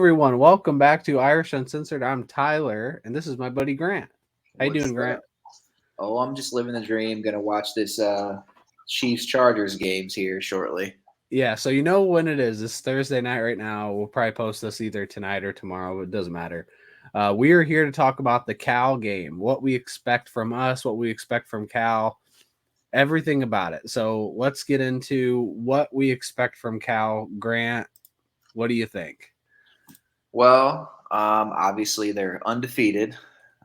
everyone, welcome back to Irish Uncensored. I'm Tyler, and this is my buddy Grant. How you What's doing, Grant? up? Oh, I'm just living the dream. Gonna watch this Chiefs Chargers games here shortly. Yeah, so you know when it is. It's Thursday night right now. We'll probably post this either tonight or tomorrow. It doesn't matter. We are here to talk about the Cal game, what we expect from us, what we expect from Cal, everything about it. So let's get into what we expect from Cal. Grant, what do you think? Well, obviously they're undefeated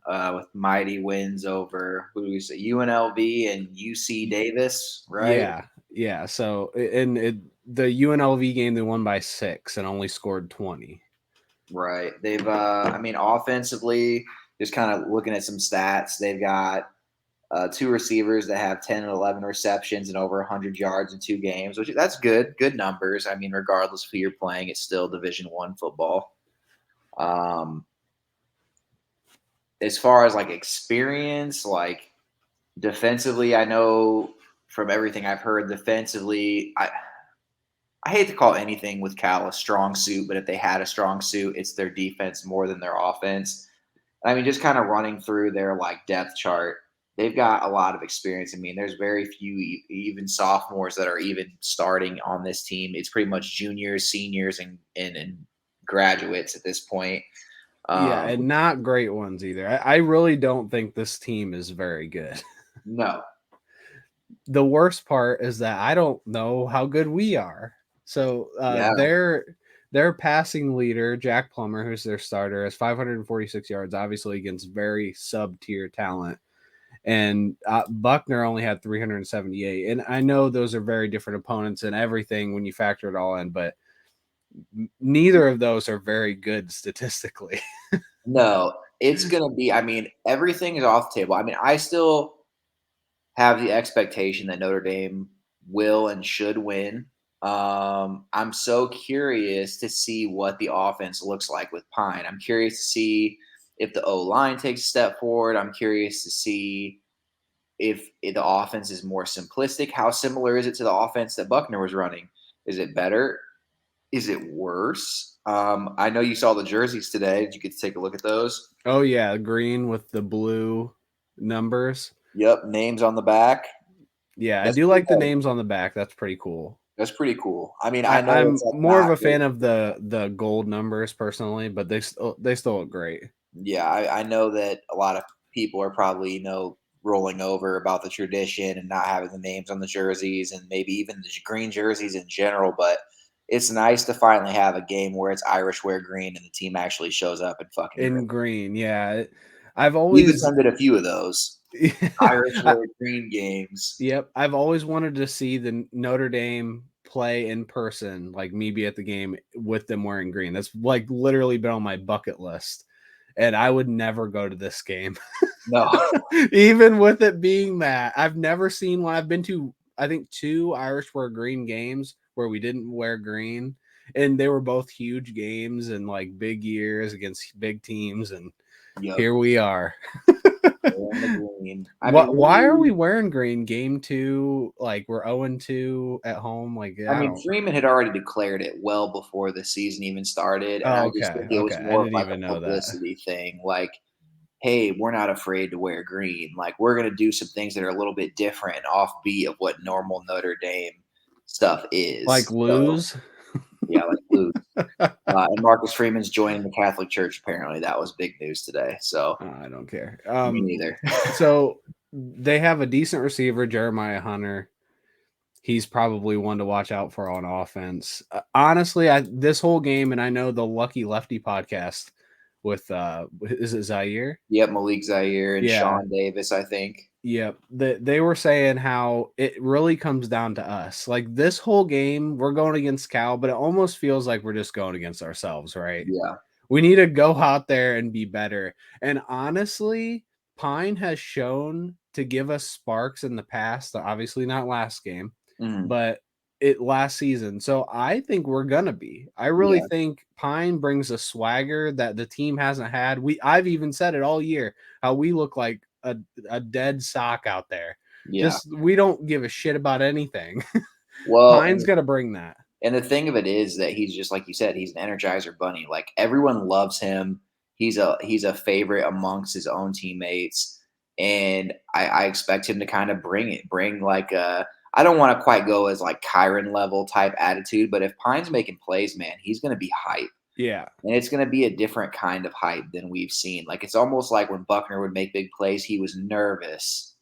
with mighty wins over who do we say UNLV and UC Davis, right? Yeah. So the UNLV game, they won by 6 and only scored 20. Right. They've I mean offensively, just kind of looking at some stats, they've got two receivers that have 10 and 11 receptions and over 100 yards in 2 games, which that's good numbers. I mean, regardless of who you're playing, it's still Division I football. Um, as far as like experience, like defensively, I know from everything I've heard, defensively, I hate to call anything with Cal a strong suit, but if they had a strong suit, it's their defense more than their offense. I mean, just kind of running through their like depth chart, they've got a lot of experience. I mean, there's very few even sophomores that are even starting on this team. It's pretty much juniors, seniors, and graduates at this point. Yeah, Um, and not great ones either. I really don't think this team is very good. no, The worst part is that I don't know how good we are. So yeah, their passing leader, Jack Plummer, who's their starter, has 546 yards, obviously against very sub-tier talent. And Buckner only had 378. And I know those are very different opponents and everything when you factor it all in, but neither of those are very good statistically. no. It's gonna be. I mean, everything is off the table. I mean, I still have the expectation that Notre Dame will and should win. I'm so curious to see what the offense looks like with Pine. I'm curious to see if the O line takes a step forward. I'm curious to see if the offense is more simplistic. How similar is it to the offense that Buckner was running? Is it better? Is it worse? I know you saw the jerseys today. Did you get to take a look at those? Oh yeah, green with the blue numbers. Yep, names on the back. Yeah, I That's do pretty like the cool. names on the back. That's pretty cool. That's pretty cool. I mean, I know I'm it's like more of not a great. fan of the gold numbers personally, but they still look great. Yeah, I know that a lot of people are probably, rolling over about the tradition and not having the names on the jerseys and maybe even the green jerseys in general. But it's nice to finally have a game where it's Irish wear green and the team actually shows up in fucking green. In green, yeah. I've We've always attended a few of those Irish I, wear green games. yep, I've always wanted to see the Notre Dame play in person, like me be at the game with them wearing green. That's like literally been on my bucket list. And I would never go to this game. No, Even with it being that, I've never seen one. I've been to, I think, 2 Irish wear green games where we didn't wear green. And they were both huge games and like big years against big teams. And yep, here we are. wearing the green. I mean, Why are we wearing green? Game 2, like we're 0-2 at home. Like, I don't. Freeman had already declared it well before the season even started, and Oh, I just okay. think it Okay. was I more of didn't like even a know that. publicity thing. Like, hey, we're not afraid to wear green. Like, we're going to do some things that are a little bit different and offbeat of what normal Notre Dame stuff Like is. So, lose. yeah, like lose. And Marcus Freeman's joining the Catholic Church. Apparently, that was big news today. So, I don't care. me neither. So they have a decent receiver, Jeremiah Hunter. He's probably one to watch out for on offense. Honestly, this whole game, and I know the Lucky Lefty podcast with is it Zaire? Yep, Malik Zaire and Yeah, Sean Davis, I think. yep. They were saying how it really comes down to us. Like this whole game, we're going against Cal, but it almost feels like we're just going against ourselves, right? Yeah. We need to go out there and be better. And honestly, Pine has shown to give us sparks in the past, obviously not last game, Mhm. but it last season. So I think we're gonna be. I really Yeah. think Pine brings a swagger that the team hasn't had. I've even said it all year how we look like a dead sock out there. Yeah. Just we don't give a shit about anything. Well, Pine's gonna bring that. And the thing of it is that he's just like you said, he's an Energizer bunny. Like everyone loves him. He's a favorite amongst his own teammates, and I expect him to kind of bring like a. I don't want to quite go as like Kyron level type attitude, but if Pine's making plays, man, he's going to be hype. Yeah. And it's going to be a different kind of hype than we've seen. Like it's almost like when Buckner would make big plays, he was nervous.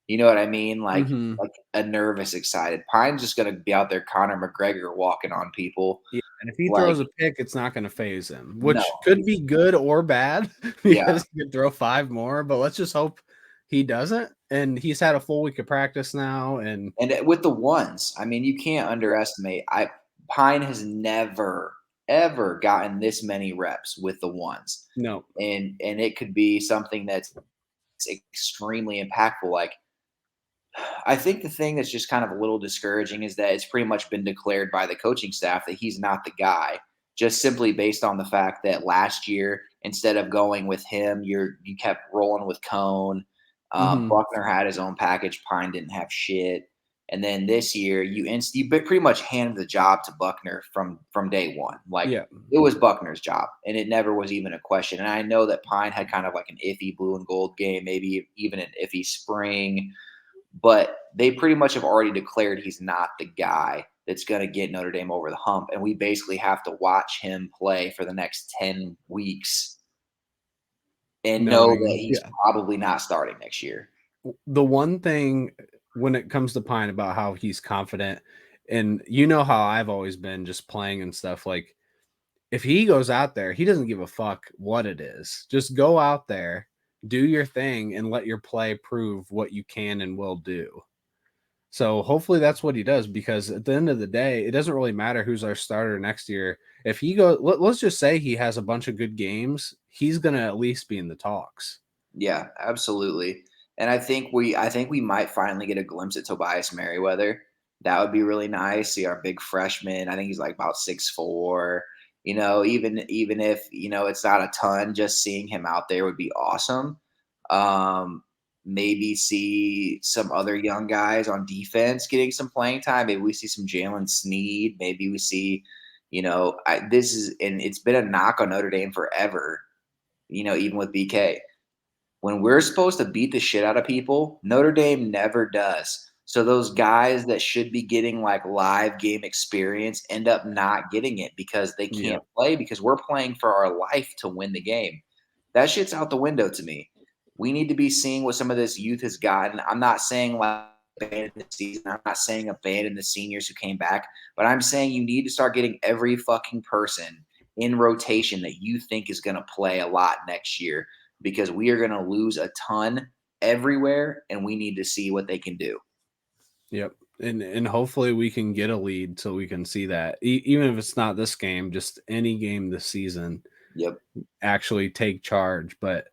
You know what I mean? Mhm. Like a nervous, excited. Pine's just going to be out there, Conor McGregor walking on people. Yeah, and if he Like throws a pick, it's not gonna phase him, no, which could be good or bad yeah. because he could throw 5 more, but let's just hope he doesn't, and he's had a full week of practice now, and And with the ones, I mean, you can't underestimate. I Pine has never ever gotten this many reps with the ones, no. and it could be something that's extremely impactful. Like I think the thing that's just kind of a little discouraging is that it's pretty much been declared by the coaching staff that he's not the guy, just simply based on the fact that last year, instead of going with him, you kept rolling with Cone. Mhm. Buckner had his own package. Pine didn't have shit. And then this year, pretty much handed the job to Buckner from day one. Like Yeah. it was Buckner's job, and it never was even a question. And I know that Pine had kind of like an iffy blue and gold game, maybe even an iffy spring, but they pretty much have already declared he's not the guy that's going to get Notre Dame over the hump. And we basically have to watch him play for the next 10 weeks and know that Knowing he's yeah. probably not starting next year. The one thing when it comes to Pine about how he's confident, and you know how I've always been just playing and stuff, like, if he goes out there, he doesn't give a fuck what it is. Just go out there, do your thing, and let your play prove what you can and will do. So hopefully that's what he does because at the end of the day, it doesn't really matter who's our starter next year. If he goes, let's just say he has a bunch of good games, he's going to at least be in the talks. Yeah, absolutely. And I think we might finally get a glimpse at Tobias Merriweather. That would be really nice. See our big freshman. I think he's like about 6'4". Even if it's not a ton, just seeing him out there would be awesome. Maybe see some other young guys on defense getting some playing time. Maybe we see some Jalen Sneed. Maybe we see, this is and it's been a knock on Notre Dame forever. Even with BK, when we're supposed to beat the shit out of people, Notre Dame never does. So those guys that should be getting like live game experience end up not getting it because they Yeah. can't play because we're playing for our life to win the game. That shit's out the window to me. We need to be seeing what some of this youth has gotten. I'm not saying like abandon the season. I'm not saying abandon the seniors who came back, but I'm saying you need to start getting every fucking person in rotation that you think is going to play a lot next year because we are going to lose a ton everywhere and we need to see what they can do. Yep. And hopefully we can get a lead so we can see that. Even if it's not this game, just any game this season, Yep. actually take charge. But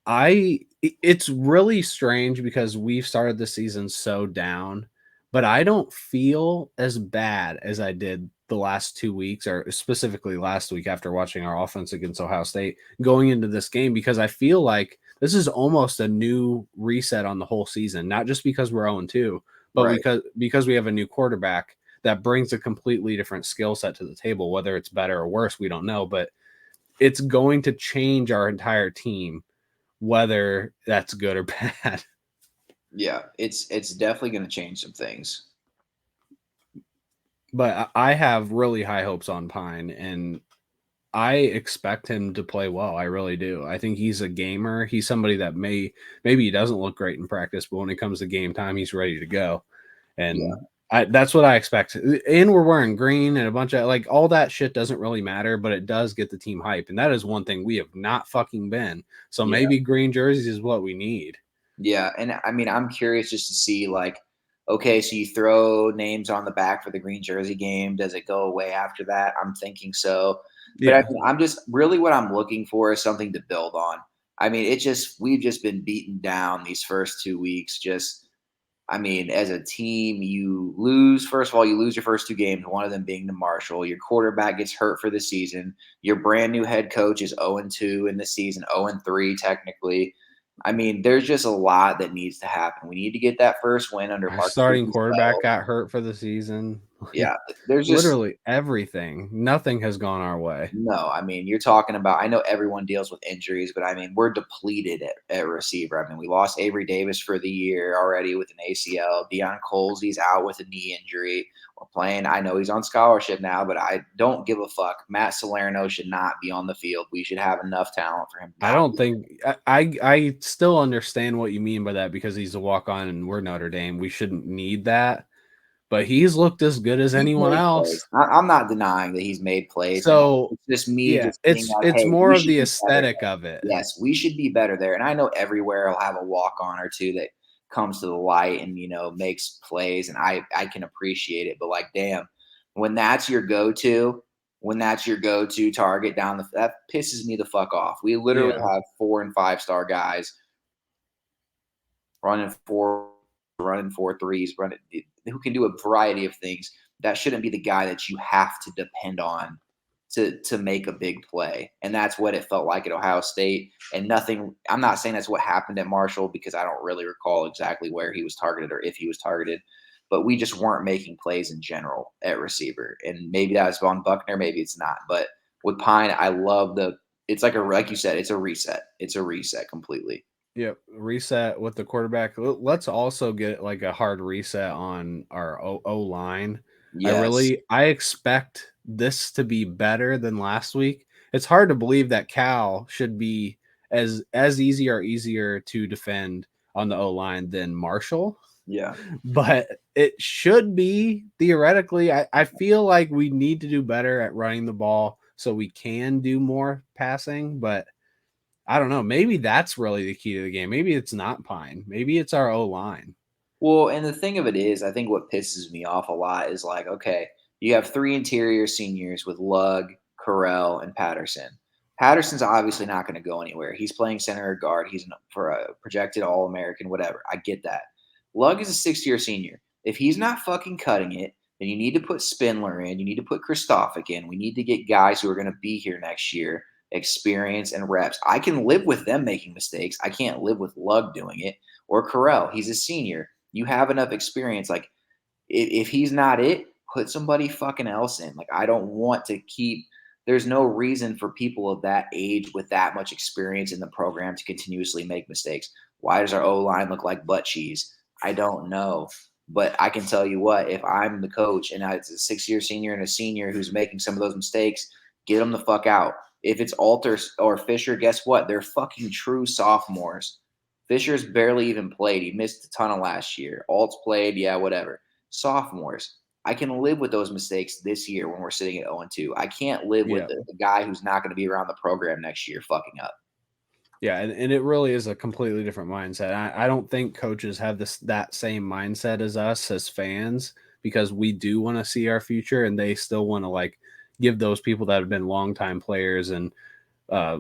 it's really strange because we've started the season so down, but I don't feel as bad as I did the last 2 weeks, or specifically last week after watching our offense against Ohio State going into this game, because I feel like this is almost a new reset on the whole season, not just because we're 0-2, but Right. because we have a new quarterback that brings a completely different skill set to the table. Whether it's better or worse, we don't know, but it's going to change our entire team, whether that's good or bad. Yeah. It's definitely going to change some things. But I have really high hopes on Pine, and I expect him to play well. I really do. I think he's a gamer. He's somebody that maybe he doesn't look great in practice, but when it comes to game time, he's ready to go. Yeah. And that's what I expect. And we're wearing green and a bunch of like all that shit doesn't really matter, but it does get the team hype. And that is one thing we have not fucking been. So Yeah. maybe green jerseys is what we need. Yeah, and I mean, I'm curious just to see like, okay, so you throw names on the back for the green jersey game. Does it go away after that? I'm thinking so. But I Yeah. mean, I'm just really what I'm looking for is something to build on. I mean, we've just been beaten down these first 2 weeks. I mean, as a team, you lose. First of all, you lose your first 2 games, one of them being to Marshall. Your quarterback gets hurt for the season. Your brand new head coach is 0-2 in the season, 0-3 technically. I mean, there's just a lot that needs to happen. We need to get that first win under Our Mark starting Stoops' quarterback belt. got hurt for the season. Yeah, there's just Literally everything. Nothing has gone our way. no, I mean, you're talking about I know everyone deals with injuries, but I mean, we're depleted at receiver. I mean, we lost Avery Davis for the year already with an ACL. Deion Colsey's out with a knee injury. We're playing. I know he's on scholarship now, but I don't give a fuck. Matt Salerno should not be on the field. We should have enough talent for him to I not don't be. think I still understand what you mean by that because he's a walk on and we're Notre Dame. We shouldn't need that. But he's looked as good as He's anyone made plays. else. I'm not denying that he's made plays, and So it's just me yeah, just being like, it's "Hey, more we of should the be better aesthetic there." of it. Yes, we should be better there, and I know everywhere I'll have a walk on or two that comes to the light and makes plays, and I can appreciate it. But like, damn, when that's your go to, when that's your go to target down that pisses me the fuck off. We literally Yeah. have 4 and 5 star guys running four, running 4 threes, running who can do a variety of things. That shouldn't be the guy that you have to depend on to make a big play. And that's what it felt like at Ohio State. And nothing. I'm not saying that's what happened at Marshall because I don't really recall exactly where he was targeted or if he was targeted. But we just weren't making plays in general at receiver. And maybe that was Von Buckner, maybe it's not. But with Pine, I love the. It's like you said, it's a reset. It's a reset completely. Yep, reset with the quarterback. Let's also get like a hard reset on our O line. Yes. I expect this to be better than last week. It's hard to believe that Cal should be as easy or easier to defend on the O line than Marshall, Yeah. but it should be theoretically. I feel like we need to do better at running the ball so we can do more passing, but I don't know. Maybe that's really the key to the game. Maybe it's not Pine. Maybe it's our O line. Well, and the thing of it is, I think what pisses me off a lot is like, okay, you have 3 interior seniors with Lugg, Carell, and Patterson. Patterson's obviously not going to go anywhere. He's playing center or guard. For a projected All American, whatever. I get that. Lugg is a 6 year senior. If he's not fucking cutting it, then you need to put Spindler in. You need to put Kristofic in. We need to get guys who are going to be here next year, experience and reps. I can live with them making mistakes. I can't live with Lugg doing it or Carell. He's a senior. You have enough experience. Like if he's not it, put somebody fucking else in. Like I don't want to keep. There's no reason for people of that age with that much experience in the program to continuously make mistakes. Why does our O line look like butt cheese? I don't know. But I can tell you what, if I'm the coach and it's a 6 year senior and a senior who's making some of those mistakes, get them the fuck out. If it's Alter or Fisher, guess what? They're fucking true sophomores. Fisher's barely even played. He missed a ton of last year. Alt's played, yeah, whatever. Sophomores. I can live with those mistakes this year when we're sitting at 0-2. I can't live with Yeah. the guy who's not going to be around the program next year fucking up. Yeah. And it really is a completely different mindset. I don't think coaches have that same mindset as us as fans because we do want to see our future and they still want to like give those people that have been longtime players and uh,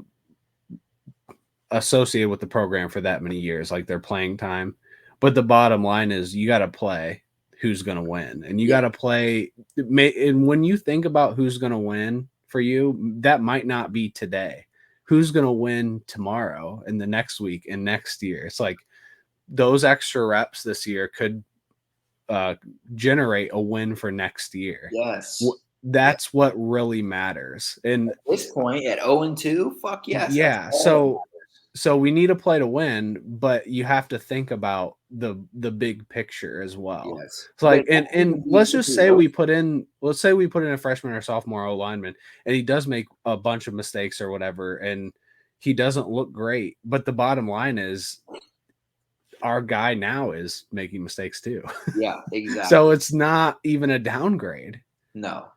associated with the program for that many years, like their playing time. But the bottom line is you got to play who's going to win. And you Yeah. got to play. And when you think about who's going to win for you, that might not be today. Who's going to win tomorrow and the next week and next year? It's like those extra reps this year could uh, generate a win for next year. Yes. Yeah. That's what really matters. And At this point, at 0-2, fuck yes. That's yeah, all that matters. so we need to play to win, but you have to think about the big picture as well. Yes. It's But like it won't and even be let's just say situational. let's say we put in a freshman or sophomore O lineman and he does make a bunch of mistakes or whatever and he doesn't look great. But the bottom line is our guy now is making mistakes too. Yeah, So exactly. it's not even a downgrade. No,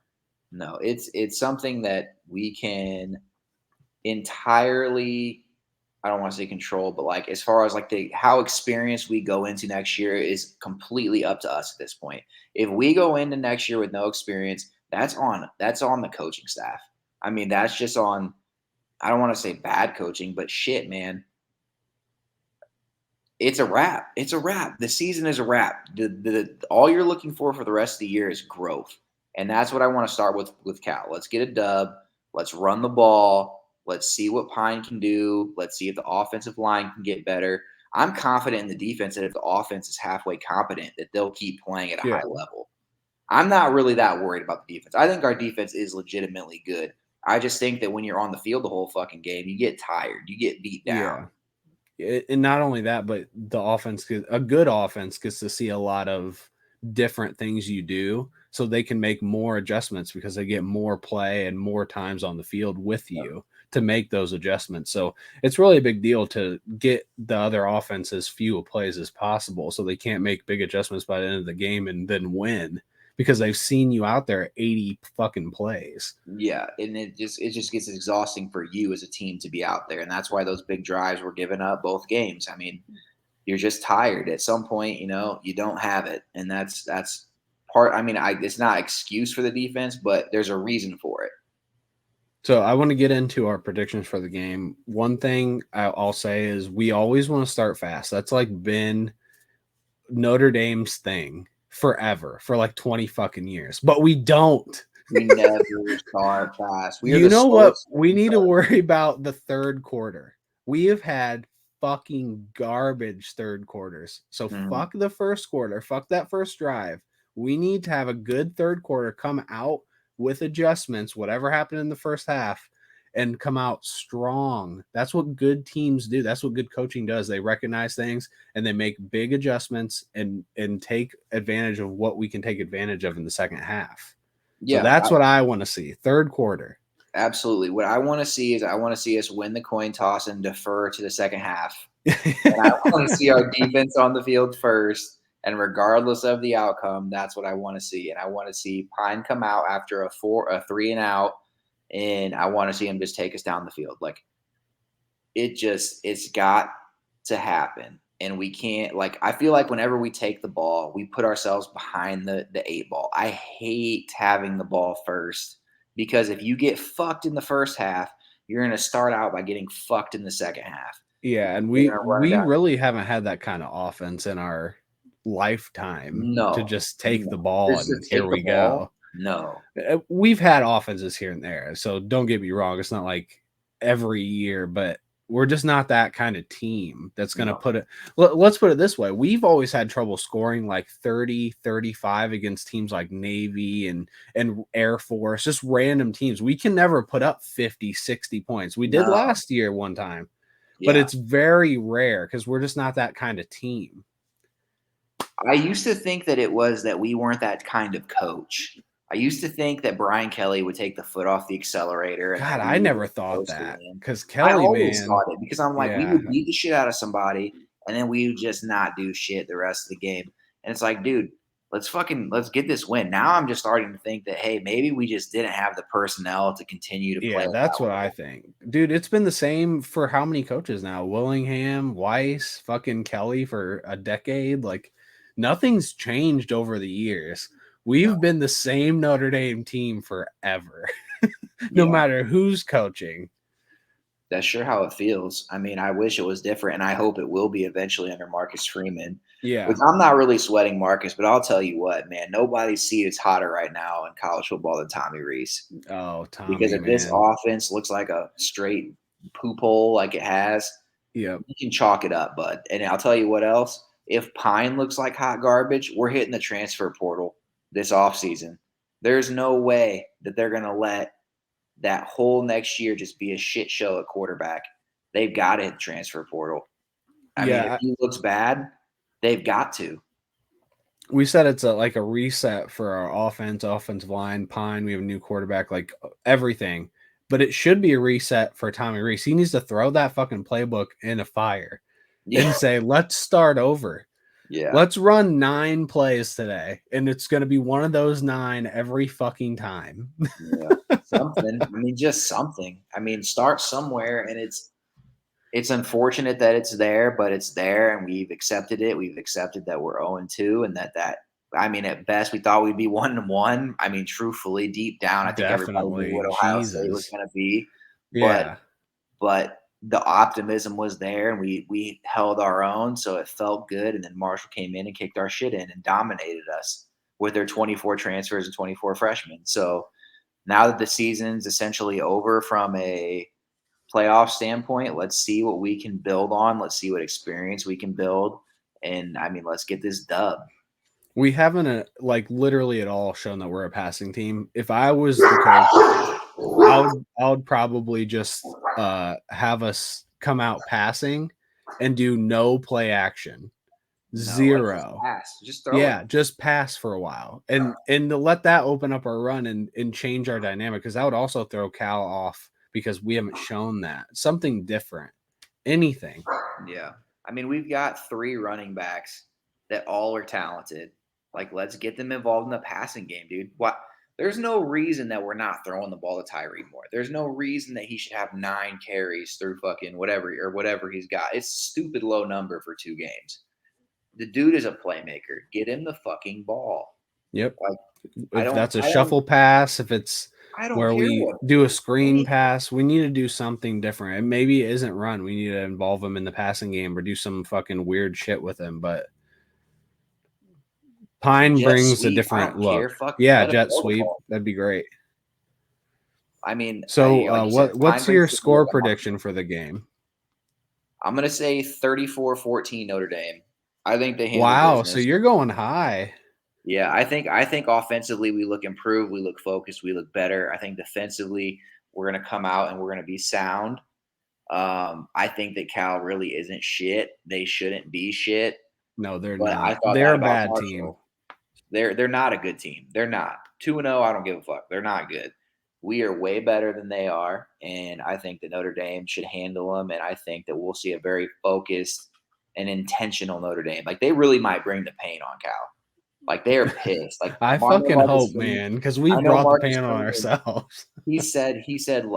no. It's something that we can entirely I don't want to say control, but like as far as like the how experienced we go into next year is completely up to us at this point. If we go into next year with no experience, that's on the coaching staff. I mean, that's just on I don't want to say bad coaching, but shit, man. It's a wrap. It's a wrap. The season is a wrap. All you're looking for the rest of the year is growth, and that's what I want to start with Cal. Let's get a dub. Let's run the ball. Let's see what Pine can do. Let's see if the offensive line can get better. I'm confident in the defense that if the offense is halfway competent, that they'll keep playing at a Yeah. high level. I'm not really that worried about the defense. I think our defense is legitimately good. I just think that when you're on the field the whole fucking game, you get tired, you get beat down. Yeah. And not only that, but the offense, a good offense gets to see a lot of different things you do, so they can make more adjustments because they get more play and more times on the field with you to make those adjustments. So it's really a big deal to get the other offense as few plays as possible, so they can't make big adjustments by the end of the game and then win because they've seen you out there 80 fucking plays. Yeah, and it just gets exhausting for you as a team to be out there, and that's why those big drives were given up both games. I mean, you're just tired at some point. You don't have it, and that's part. I mean, it's not excuse for the defense, but there's a reason for it. So I want to get into our predictions for the game. One thing I'll say is we always want to start fast. That's like been Notre Dame's thing forever for like 20 fucking years, but we don't. We never start fast. We are You the know what? slowest We starting need to start. worry about the third quarter. We have had fucking garbage third quarters. So Mhm. fuck the first quarter. Fuck that first drive. We need to have a good third quarter, come out with adjustments, whatever happened in the first half, and come out strong. That's what good teams do. That's what good coaching does. They recognize things and they make big adjustments and take advantage of what we can take advantage of in the second half. So Yeah, that's what I want to see. Third quarter. absolutely. What I want to see is I want to see us win the coin toss and defer to the second half. And I want to see our defense on the field first. And regardless of the outcome, that's what I want to see. And I want to see Pine come out after a 3 and out, and I want to see him just take us down the field. Like it's got to happen. And we can't, like, I feel like whenever we take the ball, we put ourselves behind the 8 ball. I hate having the ball first because if you get fucked in the first half, you're going to start out by getting fucked in the second half. Yeah, and They're we going to run it we down. really haven't had that kind of offense in our lifetime to No, just take no. the ball Just to and here take the we ball, go. no. We've had offenses here and there, so don't get me wrong. It's not like every year, but we're just not that kind of team that's going to No. put it. Let's put it this way. We've always had trouble scoring like 30, 35 against teams like Navy and Air Force, just random teams. We can never put up 50, 60 points. We did No. last year one time, but Yeah. it's very rare because we're just not that kind of team. I used to think that it was that we weren't that kind of coach. I used to think that Brian Kelly would take the foot off the accelerator and that God, we I would never just thought coast it that in. because I Kelly, always man, thought it because I'm like, we yeah, would beat the shit out of somebody and then we would just not do shit the rest of the game. And it's like, dude, let's get this win. Now I'm just starting to think that, hey, maybe we just didn't have the personnel to continue to play yeah, it that's that what way. I think, dude. It's been the same for how many coaches now? Willingham, Weiss, fucking Kelly for a decade. Like nothing's changed over the years. No. We've been the same Notre Dame team forever, no Yeah. matter who's coaching. That's sure how it feels. I mean, I wish it was different, and I hope it will be eventually under Marcus Freeman, which Yeah. I'm not really sweating Marcus, but I'll tell you what, man, nobody's seat is hotter right now in college football than Tommy Rees. Oh, Because Tommy, if this man. offense looks like a straight poop hole like it has, Yep. you can chalk it up, bud. And I'll tell you what else. If Pine looks like hot garbage, we're hitting the transfer portal this offseason. There's no way that they're going to let that whole next year just be a shit show at quarterback. They've got to hit the transfer portal. I mean, if Yeah. he looks bad, they've got to. We said it's like a reset for our offensive line. Pine, we have a new quarterback, like everything. But it should be a reset for Tommy Reese. He needs to throw that fucking playbook in a fire Yeah, and say, let's start over. yeah, Let's run 9 plays today. And it's going to be one of those 9 every fucking time. yeah. Something. I mean, just something. I mean, start somewhere, and it's unfortunate that it's there, but it's there, and we've accepted it. We've accepted that we're 0-2, and that. I mean, at best, we thought we'd be 1-1. I mean, truthfully, deep down, I think everybody knew Definitely. what Ohio State was Jesus. going to be, but Yeah. but the optimism was there and we held our own, so it felt good. And then Marshall came in and kicked our shit in and dominated us with their 24 transfers and 24 freshmen. So now that the season's essentially over from a playoff standpoint, let's see what we can build on. Let's see what experience we can build. And I mean, let's get this dub. We haven't like literally at all shown that we're a passing team. If I was the coach, I would probably just have us come out passing and do no play action. No, let's just Zero. pass. Just throw it. Yeah, just pass for a while. And to let that open up our run and change our dynamic, because that would also throw Cal off because we haven't shown that. Something different. Anything. Yeah. I mean, we've got 3 running backs that all are talented. Like, let's get them involved in the passing game, dude. What? There's no reason that we're not throwing the ball to Tyree more. There's no reason that he should have 9 carries through fucking whatever he's got. It's a stupid low number for 2 games. The dude is a playmaker. Get him the fucking ball. Yep. Like, If that's a shuffle pass, if it's I don't where care we what do it a is. screen pass, we need to do something different. And maybe it isn't run. We need to involve him in the passing game or do some fucking weird shit with him. But Pine Jet brings a sweep. I different don't look. care. Fuck, Yeah, let him jet throw the sweep. ball. That'd be great. I mean, So like you said, Pine what's brings your the score look. prediction for the game? I'm going to say 34-14 Notre Dame. I think they handle Wow, so business. you're going high. Yeah, I think offensively we look improved, we look focused, we look better. I think defensively we're going to come out and we're going to be sound. I think that Cal really isn't shit. They shouldn't be shit. No, they're But I not. thought They're that a about bad team. Marshall. They're not a good team. They're not 2-0. I don't give a fuck. They're not good. We are way better than they are, and I think that Notre Dame should handle them. And I think that we'll see a very focused and intentional Notre Dame. Like they really might bring the pain on Cal. Like they are pissed. Like I Mario fucking hope, Marcus-Green, man, because we I know brought the pan on Marcus-Green. ourselves. He said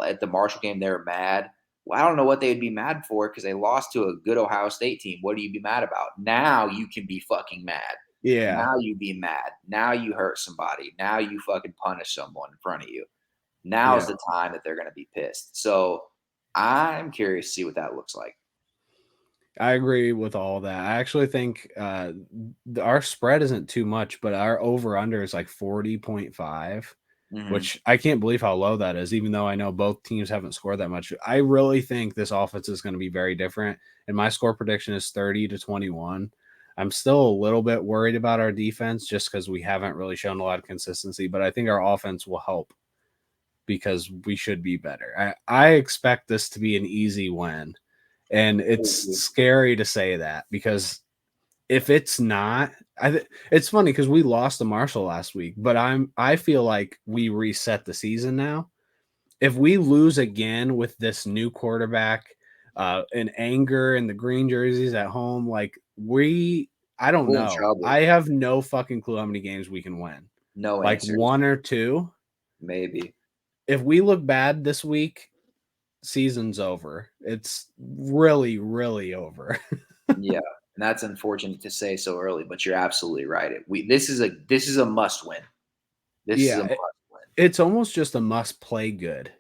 at the Marshall game they were mad. Well, I don't know what they'd be mad for because they lost to a good Ohio State team. What do you be mad about? Now you can be fucking mad. Yeah. Now you be mad. Now you hurt somebody. Now you fucking punish someone in front of you. Now's Yeah. the time that they're going to be pissed. So I'm curious to see what that looks like. I agree with all that. I actually think our spread isn't too much, but our over under is like 40.5, which I can't believe how low that is, even though I know both teams haven't scored that much. I really think this offense is going to be very different. And my score prediction is 30-21. I'm still a little bit worried about our defense just because we haven't really shown a lot of consistency, but I think our offense will help because we should be better. I expect this to be an easy win. And it's scary to say that because if it's not, it's funny because we lost to Marshall last week, but I feel like we reset the season now. If we lose again with this new quarterback, and anger and the green jerseys at home, like I don't We're in know. trouble. I have no fucking clue how many games we can win. No Like answers. 1 or 2. Maybe. If we look bad this week, season's over. It's really, really over. Yeah. And that's unfortunate to say so early, but you're absolutely right. This is a must win. This is a must win. It's almost just a must play good.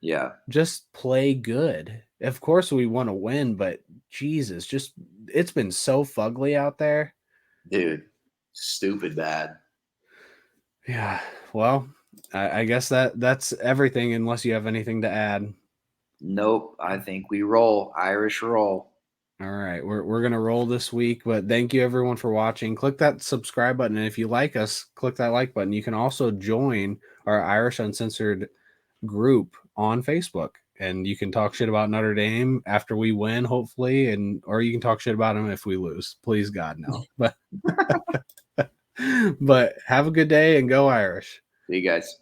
Yeah. Just play good. Of course we want to win, but Jesus, just it's been so fugly out there. Dude, stupid bad. Yeah. Well, I guess that's everything unless you have anything to add. Nope. I think we roll. Irish roll. All right, we're gonna roll this week, but thank you everyone for watching. Click that subscribe button, and if you like us, click that like button. You can also join our Irish Uncensored group on Facebook, and you can talk shit about Notre Dame after we win, hopefully, or you can talk shit about them if we lose. Please God, no. But but have a good day and go Irish. See you guys.